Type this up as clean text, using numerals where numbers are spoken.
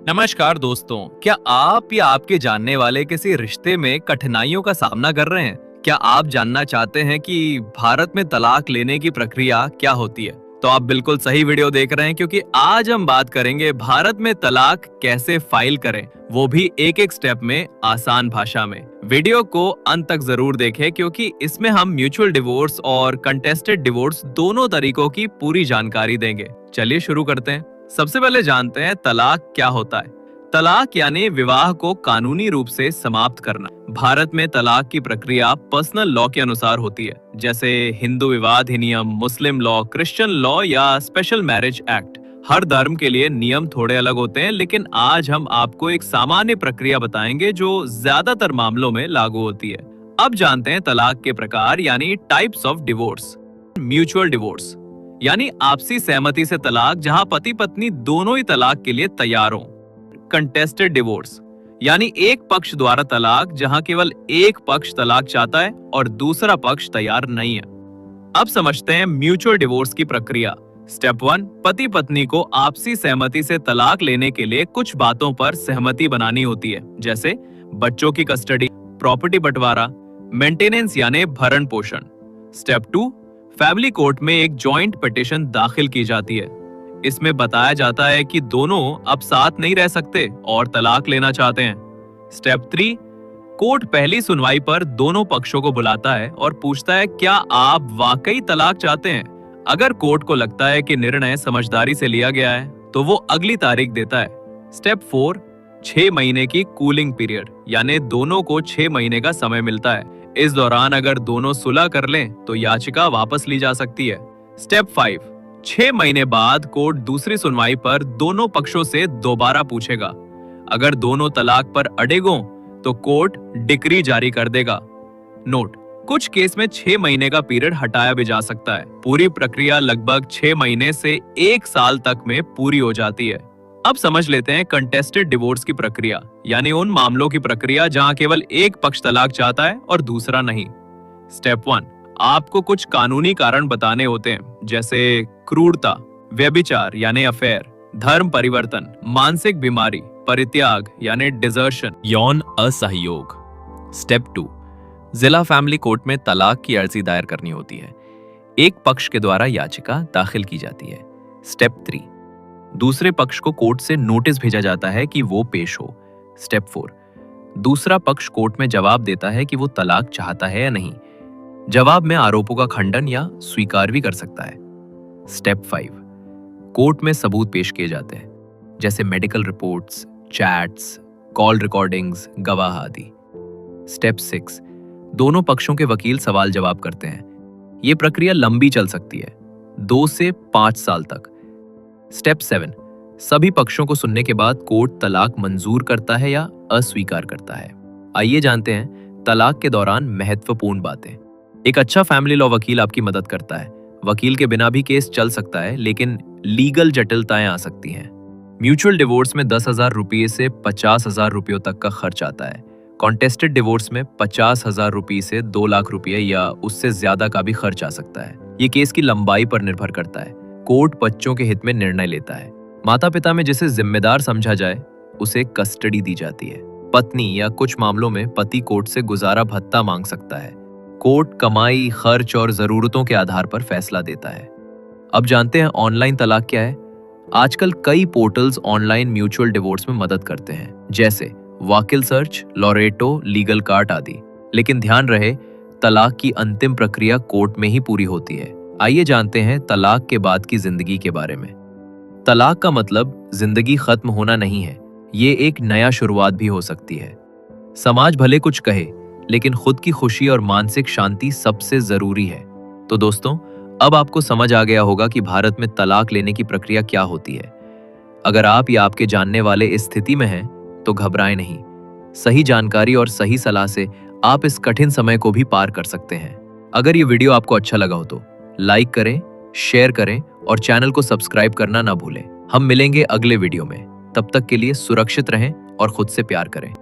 नमस्कार दोस्तों, क्या आप या आपके जानने वाले किसी रिश्ते में कठिनाइयों का सामना कर रहे हैं? क्या आप जानना चाहते हैं कि भारत में तलाक लेने की प्रक्रिया क्या होती है? तो आप बिल्कुल सही वीडियो देख रहे हैं, क्योंकि आज हम बात करेंगे भारत में तलाक कैसे फाइल करें, वो भी एक एक स्टेप में आसान भाषा में। वीडियो को अंत तक जरूर देखें, क्योंकि इसमें हम म्यूचुअल डिवोर्स और कंटेस्टेड डिवोर्स दोनों तरीकों की पूरी जानकारी देंगे। चलिए शुरू करते हैं। सबसे पहले जानते हैं तलाक क्या होता है। तलाक यानी विवाह को कानूनी रूप से समाप्त करना। भारत में तलाक की प्रक्रिया पर्सनल लॉ के अनुसार होती है, जैसे हिंदू विवाह अधिनियम, मुस्लिम लॉ, क्रिश्चियन लॉ या स्पेशल मैरिज एक्ट। हर धर्म के लिए नियम थोड़े अलग होते हैं, लेकिन आज हम आपको एक सामान्य प्रक्रिया बताएंगे जो ज्यादातर मामलों में लागू होती है। अब जानते हैं तलाक के प्रकार यानी types of divorce. Mutual divorce यानी आपसी सहमति से तलाक, जहां पति पत्नी दोनों ही तलाक के लिए तैयार हों। कंटेस्टेड डिवोर्स यानी एक पक्ष द्वारा तलाक, जहां केवल एक पक्ष तलाक चाहता है और दूसरा पक्ष तैयार नहीं है। अब समझते हैं म्यूचुअल डिवोर्स की प्रक्रिया। स्टेप 1, पति पत्नी को आपसी सहमति से तलाक लेने के लिए कुछ बातों पर सहमति बनानी होती है, जैसे बच्चों की कस्टडी, प्रॉपर्टी बंटवारा, मेंटेनेंस यानी भरण पोषण। स्टेप 2, फैमिली कोर्ट में एक जॉइंट पिटीशन दाखिल की जाती है। इसमें बताया जाता है कि दोनों अब साथ नहीं रह सकते और तलाक लेना चाहते हैं। स्टेप 3, कोर्ट पहली सुनवाई पर दोनों पक्षों को बुलाता है और पूछता है, क्या आप वाकई तलाक चाहते हैं? अगर कोर्ट को लगता है कि निर्णय समझदारी से लिया गया है, तो वो अगली तारीख देता है। स्टेप 4, 6 महीने की कूलिंग पीरियड, यानी दोनों को 6 महीने का समय मिलता है। इस दौरान अगर दोनों सुलह कर लें तो याचिका वापस ली जा सकती है। स्टेप 5, 6 महीने बाद कोर्ट दूसरी सुनवाई पर दोनों पक्षों से दोबारा पूछेगा। अगर दोनों तलाक पर अड़े हों तो कोर्ट डिक्री जारी कर देगा। नोट, कुछ केस में 6 महीने का पीरियड हटाया भी जा सकता है। पूरी प्रक्रिया लगभग 6 महीने से 1 साल तक में पूरी हो जाती है। अब समझ लेते हैं कंटेस्टेड डिवोर्स की प्रक्रिया, यानी उन मामलों की प्रक्रिया जहां केवल एक पक्ष तलाक चाहता है और दूसरा नहीं। स्टेप 1, आपको कुछ कानूनी कारण बताने होते हैं, जैसे क्रूरता, व्यभिचार यानी अफेयर, धर्म परिवर्तन, मानसिक बीमारी, परित्याग यानी डिजर्शन, यौन असहयोग। स्टेप 2, जिला फैमिली कोर्ट में तलाक की अर्जी दायर करनी होती है। एक पक्ष के द्वारा याचिका दाखिल की जाती है। स्टेप 3, दूसरे पक्ष को कोर्ट से नोटिस भेजा जाता है कि वो पेश हो। स्टेप 4, दूसरा पक्ष कोर्ट में जवाब देता है कि वो तलाक चाहता है या नहीं। जवाब में आरोपों का खंडन या स्वीकार भी कर सकता है। स्टेप 5, कोर्ट में सबूत पेश किए जाते हैं, जैसे medical reports, chats, call recordings, गवाह आदि। स्टेप 6, दोनों पक्षों के वकील सवाल जवाब करते हैं। ये प्रक्रिया लंबी चल सकती है, 2 से 5 साल तक। स्टेप 7, सभी पक्षों को सुनने के बाद कोर्ट तलाक मंजूर करता है या अस्वीकार करता है। आइए जानते हैं तलाक के दौरान महत्वपूर्ण बातें। एक अच्छा फैमिली लॉ वकील आपकी मदद करता है। वकील के बिना भी केस चल सकता है, लेकिन लीगल जटिलताएं आ सकती हैं। म्यूचुअल डिवोर्स में 10,000 रुपये से 50,000 रुपयों तक का खर्च आता है। कॉन्टेस्टेड डिवोर्स में 50,000 रुपये से 2 लाख रुपये या उससे ज्यादा का भी खर्च आ सकता है। ये केस की लंबाई पर निर्भर करता है। कोर्ट बच्चों के हित में निर्णय लेता है। माता पिता में जिसे जिम्मेदार समझा जाए उसे कस्टडी दी जाती है। पत्नी या कुछ मामलों में पति कोर्ट से गुजारा भत्ता मांग सकता है। कोर्ट कमाई, खर्च और जरूरतों के आधार पर फैसला देता है। अब जानते हैं ऑनलाइन तलाक क्या है। आजकल कई पोर्टल्स ऑनलाइन म्यूचुअल डिवोर्स में मदद करते हैं, जैसे Vakil search, Loreto, legal cart आदि। लेकिन ध्यान रहे, तलाक की अंतिम प्रक्रिया कोर्ट में ही पूरी होती है। आइए जानते हैं तलाक के बाद की जिंदगी के बारे में। तलाक का मतलब जिंदगी खत्म होना नहीं है, ये एक नया शुरुआत भी हो सकती है। समाज भले कुछ कहे, लेकिन खुद की खुशी और मानसिक शांति सबसे जरूरी है। तो दोस्तों, अब आपको समझ आ गया होगा कि भारत में तलाक लेने की प्रक्रिया क्या होती है। अगर आप या आपके जानने वाले इस स्थिति में हैं, तो घबराएं नहीं। सही जानकारी और सही सलाह से आप इस कठिन समय को भी पार कर सकते हैं। अगर ये वीडियो आपको अच्छा लगा हो तो लाइक करें, शेयर करें और चैनल को सब्सक्राइब करना ना भूलें। हम मिलेंगे अगले वीडियो में। तब तक के लिए सुरक्षित रहें और खुद से प्यार करें।